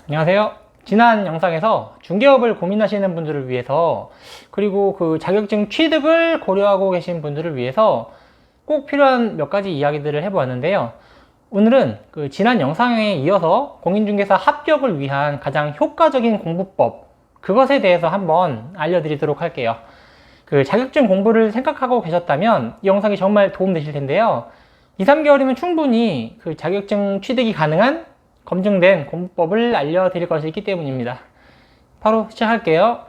안녕하세요. 지난 영상에서 중개업을 고민하시는 분들을 위해서, 그리고 그 자격증 취득을 고려하고 계신 분들을 위해서 꼭 필요한 몇 가지 이야기들을 해보았는데요. 오늘은 그 지난 영상에 이어서 공인중개사 합격을 위한 가장 효과적인 공부법, 그것에 대해서 한번 알려드리도록 할게요. 그 자격증 공부를 생각하고 계셨다면 이 영상이 정말 도움되실 텐데요. 2, 3개월이면 충분히 그 자격증 취득이 가능한 검증된 공부법을 알려드릴 것이 있기 때문입니다. 바로 시작할게요.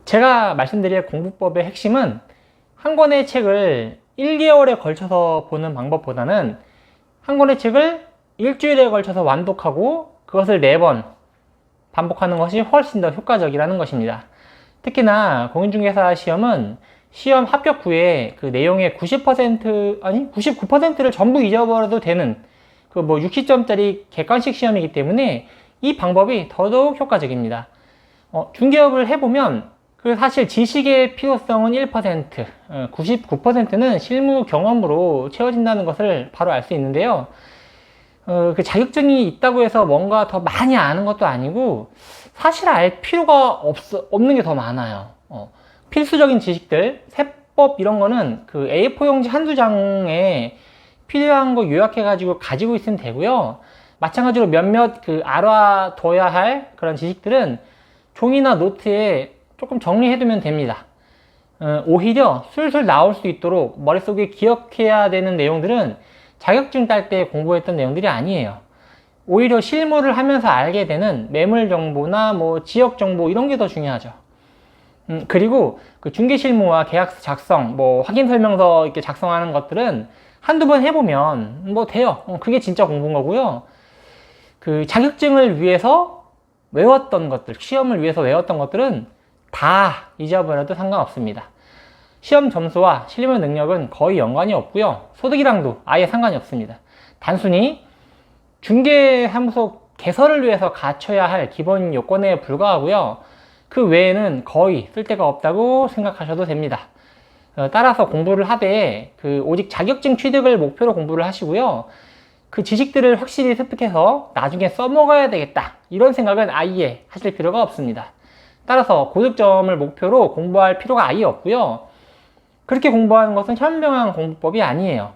제가 말씀드릴 공부법의 핵심은 한 권의 책을 1개월에 걸쳐서 보는 방법보다는 한 권의 책을 일주일에 걸쳐서 완독하고 그것을 4번 반복하는 것이 훨씬 더 효과적이라는 것입니다. 특히나 공인중개사 시험은 시험 합격 후에 그 내용의 99%를 전부 잊어버려도 되는 그 60점짜리 객관식 시험이기 때문에 이 방법이 더더욱 효과적입니다. 중개업을 해보면 그 사실 지식의 필요성은 1%, 99%는 실무 경험으로 채워진다는 것을 바로 알 수 있는데요. 그 자격증이 있다고 해서 뭔가 더 많이 아는 것도 아니고 사실 알 필요가 없는 게 더 많아요. 필수적인 지식들, 세법 이런 거는 그 A4 용지 한두 장에 필요한 거 요약해가지고 가지고 있으면 되고요. 마찬가지로 몇몇 그 알아둬야 할 그런 지식들은 종이나 노트에 조금 정리해두면 됩니다. 오히려 술술 나올 수 있도록 머릿속에 기억해야 되는 내용들은 자격증 딸 때 공부했던 내용들이 아니에요. 오히려 실무를 하면서 알게 되는 매물 정보나 지역 정보 이런 게 더 중요하죠. 그리고 그 중개 실무와 계약서 작성, 확인 설명서 이렇게 작성하는 것들은 한두 번 해보면 돼요. 그게 진짜 공부인 거고요. 그 자격증을 위해서 외웠던 것들, 시험을 위해서 외웠던 것들은 다 잊어버려도 상관없습니다. 시험 점수와 실무 능력은 거의 연관이 없고요. 소득이랑도 아예 상관이 없습니다. 단순히 중개사무소 개설을 위해서 갖춰야 할 기본 요건에 불과하고요. 그 외에는 거의 쓸데가 없다고 생각하셔도 됩니다. 따라서 공부를 하되 오직 자격증 취득을 목표로 공부를 하시고요. 그 지식들을 확실히 습득해서 나중에 써먹어야 되겠다, 이런 생각은 아예 하실 필요가 없습니다. 따라서 고득점을 목표로 공부할 필요가 아예 없고요. 그렇게 공부하는 것은 현명한 공부법이 아니에요.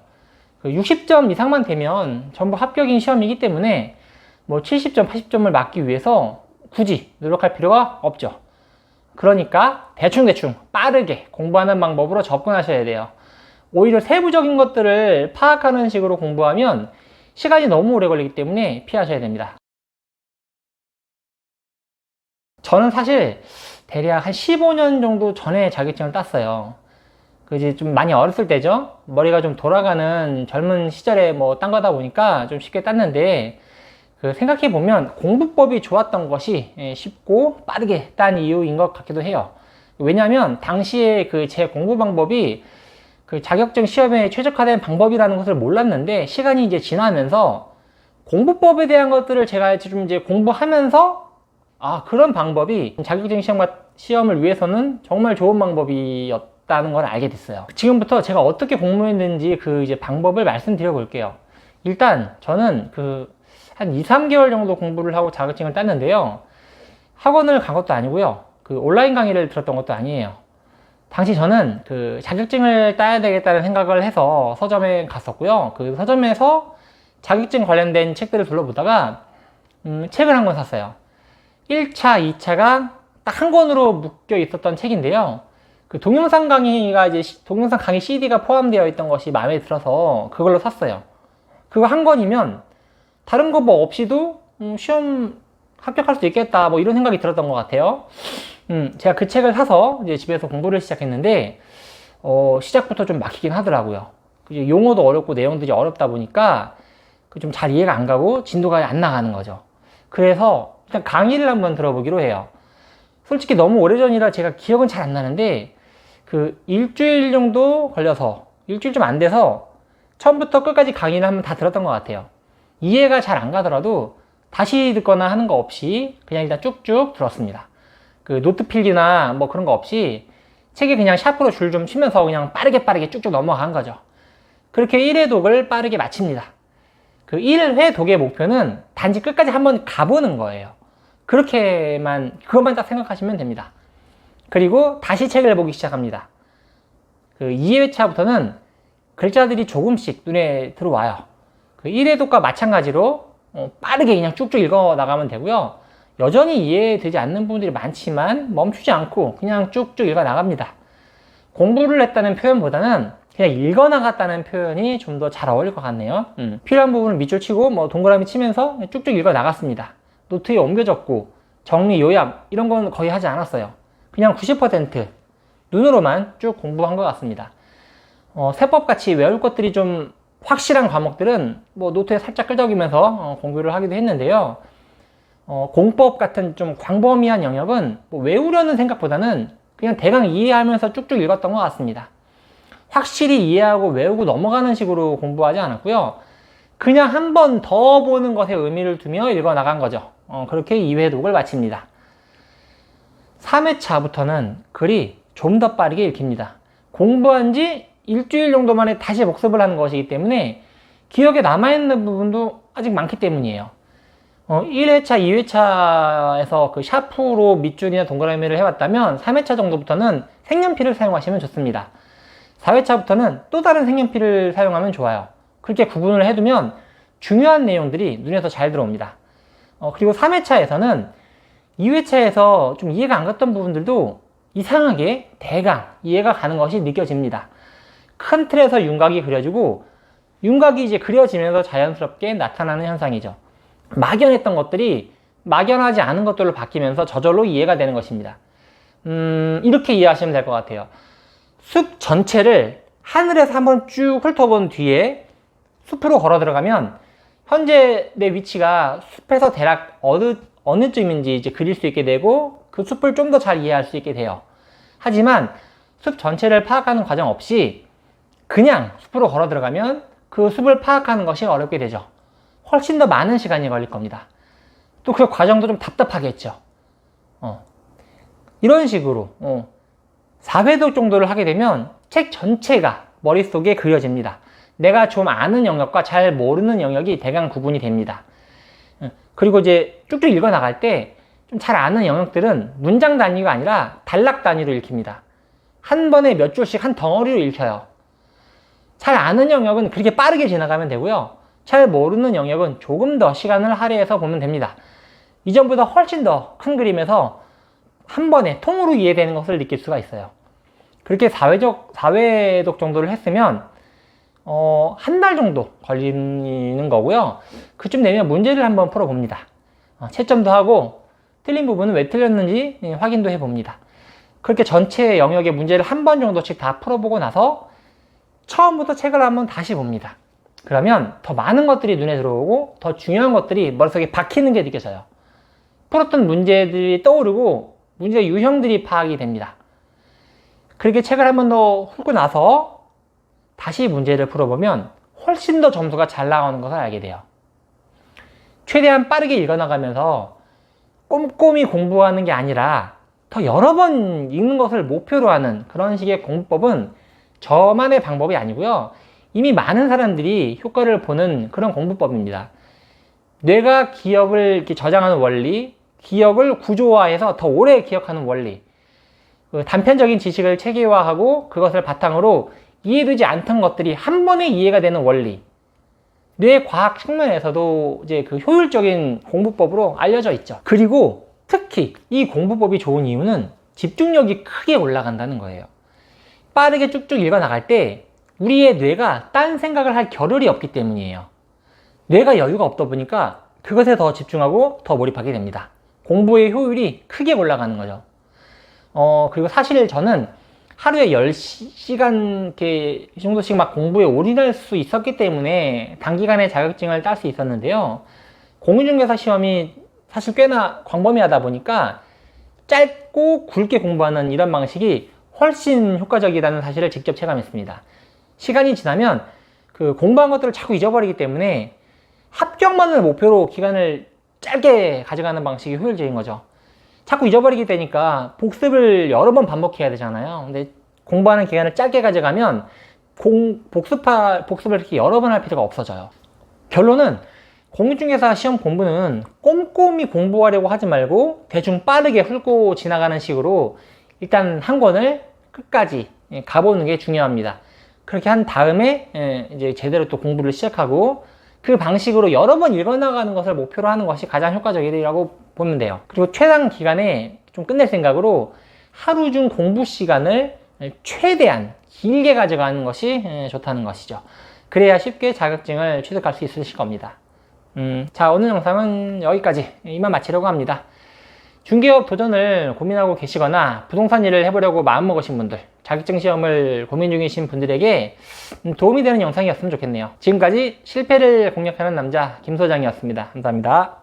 60점 이상만 되면 전부 합격인 시험이기 때문에 70점, 80점을 맞기 위해서 굳이 노력할 필요가 없죠. 그러니까 대충 빠르게 공부하는 방법으로 접근하셔야 돼요. 오히려 세부적인 것들을 파악하는 식으로 공부하면 시간이 너무 오래 걸리기 때문에 피하셔야 됩니다. 저는 사실 대략 한 15년 정도 전에 자격증을 땄어요. 이제 좀 많이 어렸을 때죠. 머리가 좀 돌아가는 젊은 시절에 딴 거다 보니까 좀 쉽게 땄는데, 생각해보면 공부법이 좋았던 것이 쉽고 빠르게 딴 이유인 것 같기도 해요. 왜냐하면 당시에 제 공부 방법이 자격증 시험에 최적화된 방법이라는 것을 몰랐는데, 시간이 이제 지나면서 공부법에 대한 것들을 제가 좀 이제 공부하면서 그런 방법이 자격증 시험을 위해서는 정말 좋은 방법이었다는 걸 알게 됐어요. 지금부터 제가 어떻게 공부했는지 이제 방법을 말씀드려 볼게요. 일단 저는 한 2, 3개월 정도 공부를 하고 자격증을 땄는데요. 학원을 간 것도 아니고요. 온라인 강의를 들었던 것도 아니에요. 당시 저는 자격증을 따야 되겠다는 생각을 해서 서점에 갔었고요. 서점에서 자격증 관련된 책들을 둘러보다가 책을 한 권 샀어요. 1차, 2차가 딱 한 권으로 묶여 있었던 책인데요. 동영상 동영상 강의 CD가 포함되어 있던 것이 마음에 들어서 그걸로 샀어요. 그거 한 권이면 다른 거 없이도 시험 합격할 수 있겠다, 이런 생각이 들었던 것 같아요. 제가 그 책을 사서 이제 집에서 공부를 시작했는데 시작부터 좀 막히긴 하더라고요. 용어도 어렵고 내용들이 어렵다 보니까 좀 잘 이해가 안 가고 진도가 안 나가는 거죠. 그래서 일단 강의를 한번 들어보기로 해요. 솔직히 너무 오래전이라 제가 기억은 잘 안 나는데 일주일 정도 걸려서, 일주일 좀 안 돼서 처음부터 끝까지 강의를 한번 다 들었던 것 같아요. 이해가 잘 안 가더라도 다시 듣거나 하는 거 없이 그냥 일단 쭉쭉 들었습니다. 노트 필기나 그런 거 없이 책에 그냥 샤프로 줄 좀 치면서 그냥 빠르게 쭉쭉 넘어간 거죠. 그렇게 1회 독을 빠르게 마칩니다. 그 1회 독의 목표는 단지 끝까지 한번 가보는 거예요. 그것만 딱 생각하시면 됩니다. 그리고 다시 책을 보기 시작합니다. 그 2회차부터는 글자들이 조금씩 눈에 들어와요. 그 1회독과 마찬가지로 빠르게 그냥 쭉쭉 읽어 나가면 되고요. 여전히 이해되지 않는 부분들이 많지만 멈추지 않고 그냥 쭉쭉 읽어 나갑니다. 공부를 했다는 표현보다는 그냥 읽어 나갔다는 표현이 좀 더 잘 어울릴 것 같네요. 필요한 부분을 밑줄 치고 뭐 동그라미 치면서 쭉쭉 읽어 나갔습니다. 노트에 옮겨 적고 정리, 요약 이런 건 거의 하지 않았어요. 그냥 90% 눈으로만 쭉 공부한 것 같습니다. 세법같이 외울 것들이 좀 확실한 과목들은 뭐 노트에 살짝 끄적이면서 공부를 하기도 했는데요. 공법 같은 좀 광범위한 영역은 뭐 외우려는 생각보다는 그냥 대강 이해하면서 쭉쭉 읽었던 것 같습니다. 확실히 이해하고 외우고 넘어가는 식으로 공부하지 않았고요. 그냥 한 번 더 보는 것에 의미를 두며 읽어 나간 거죠. 그렇게 2회 독을 마칩니다. 3회차부터는 글이 좀 더 빠르게 읽힙니다. 공부한 지 일주일 정도 만에 다시 복습을 하는 것이기 때문에 기억에 남아있는 부분도 아직 많기 때문이에요. 1회차, 2회차에서 그 샤프로 밑줄이나 동그라미를 해왔다면 3회차 정도부터는 색연필을 사용하시면 좋습니다. 4회차부터는 또 다른 색연필을 사용하면 좋아요. 그렇게 구분을 해두면 중요한 내용들이 눈에서 잘 들어옵니다. 그리고 3회차에서는 2회차에서 좀 이해가 안 갔던 부분들도 이상하게 대강 이해가 가는 것이 느껴집니다. 큰 틀에서 윤곽이 그려지고 윤곽이 이제 그려지면서 자연스럽게 나타나는 현상이죠. 막연했던 것들이 막연하지 않은 것들로 바뀌면서 저절로 이해가 되는 것입니다. 이렇게 이해하시면 될 것 같아요. 숲 전체를 하늘에서 한번 쭉 훑어본 뒤에 숲으로 걸어 들어가면 현재 내 위치가 숲에서 대략 어느 쯤인지 이제 그릴 수 있게 되고 그 숲을 좀 더 잘 이해할 수 있게 돼요. 하지만 숲 전체를 파악하는 과정 없이 그냥 숲으로 걸어 들어가면 그 숲을 파악하는 것이 어렵게 되죠. 훨씬 더 많은 시간이 걸릴 겁니다. 또 그 과정도 좀 답답하겠죠. 이런 식으로 4회독 정도를 하게 되면 책 전체가 머릿속에 그려집니다. 내가 좀 아는 영역과 잘 모르는 영역이 대강 구분이 됩니다. 그리고 이제 쭉쭉 읽어 나갈 때 좀 잘 아는 영역들은 문장 단위가 아니라 단락 단위로 읽힙니다. 한 번에 몇 줄씩 한 덩어리로 읽혀요. 잘 아는 영역은 그렇게 빠르게 지나가면 되고요. 잘 모르는 영역은 조금 더 시간을 할애해서 보면 됩니다. 이전보다 훨씬 더 큰 그림에서 한 번에 통으로 이해되는 것을 느낄 수가 있어요. 그렇게 4회독 정도를 했으면 한 달 정도 걸리는 거고요. 그쯤 되면 문제를 한번 풀어봅니다. 채점도 하고 틀린 부분은 왜 틀렸는지 확인도 해봅니다. 그렇게 전체 영역의 문제를 한 번 정도씩 다 풀어보고 나서 처음부터 책을 한번 다시 봅니다. 그러면 더 많은 것들이 눈에 들어오고 더 중요한 것들이 머릿속에 박히는 게 느껴져요. 풀었던 문제들이 떠오르고 문제의 유형들이 파악이 됩니다. 그렇게 책을 한 번 더 훑고 나서 다시 문제를 풀어보면 훨씬 더 점수가 잘 나오는 것을 알게 돼요. 최대한 빠르게 읽어나가면서 꼼꼼히 공부하는 게 아니라 더 여러 번 읽는 것을 목표로 하는 그런 식의 공부법은 저만의 방법이 아니고요. 이미 많은 사람들이 효과를 보는 그런 공부법입니다. 뇌가 기억을 이렇게 저장하는 원리, 기억을 구조화해서 더 오래 기억하는 원리, 단편적인 지식을 체계화하고 그것을 바탕으로 이해되지 않던 것들이 한 번에 이해가 되는 원리, 뇌 과학 측면에서도 이제 그 효율적인 공부법으로 알려져 있죠. 그리고 특히 이 공부법이 좋은 이유는 집중력이 크게 올라간다는 거예요. 빠르게 쭉쭉 읽어 나갈 때 우리의 뇌가 딴 생각을 할 겨를이 없기 때문이에요. 뇌가 여유가 없다 보니까 그것에 더 집중하고 더 몰입하게 됩니다. 공부의 효율이 크게 올라가는 거죠. 그리고 사실 저는 하루에 10시간 이렇게 정도씩 막 공부에 올인할 수 있었기 때문에 단기간에 자격증을 딸 수 있었는데요. 공인중개사 시험이 사실 꽤나 광범위하다 보니까 짧고 굵게 공부하는 이런 방식이 훨씬 효과적이라는 사실을 직접 체감했습니다. 시간이 지나면 그 공부한 것들을 자꾸 잊어버리기 때문에 합격만을 목표로 기간을 짧게 가져가는 방식이 효율적인 거죠. 자꾸 잊어버리게 되니까 복습을 여러 번 반복해야 되잖아요. 근데 공부하는 기간을 짧게 가져가면 복습을 이렇게 여러 번 할 필요가 없어져요. 결론은 공인중개사 시험 공부는 꼼꼼히 공부하려고 하지 말고 대충 빠르게 훑고 지나가는 식으로 일단 한 권을 끝까지 가보는 게 중요합니다. 그렇게 한 다음에 이제 제대로 또 공부를 시작하고 그 방식으로 여러 번 읽어나가는 것을 목표로 하는 것이 가장 효과적이라고 보면 돼요. 그리고 최단 기간에 좀 끝낼 생각으로 하루 중 공부 시간을 최대한 길게 가져가는 것이 좋다는 것이죠. 그래야 쉽게 자격증을 취득할 수 있으실 겁니다. 자, 오늘 영상은 여기까지 이만 마치려고 합니다. 중개업 도전을 고민하고 계시거나 부동산 일을 해보려고 마음먹으신 분들, 자격증 시험을 고민 중이신 분들에게 도움이 되는 영상이었으면 좋겠네요. 지금까지 실패를 공략하는 남자 김소장이었습니다. 감사합니다.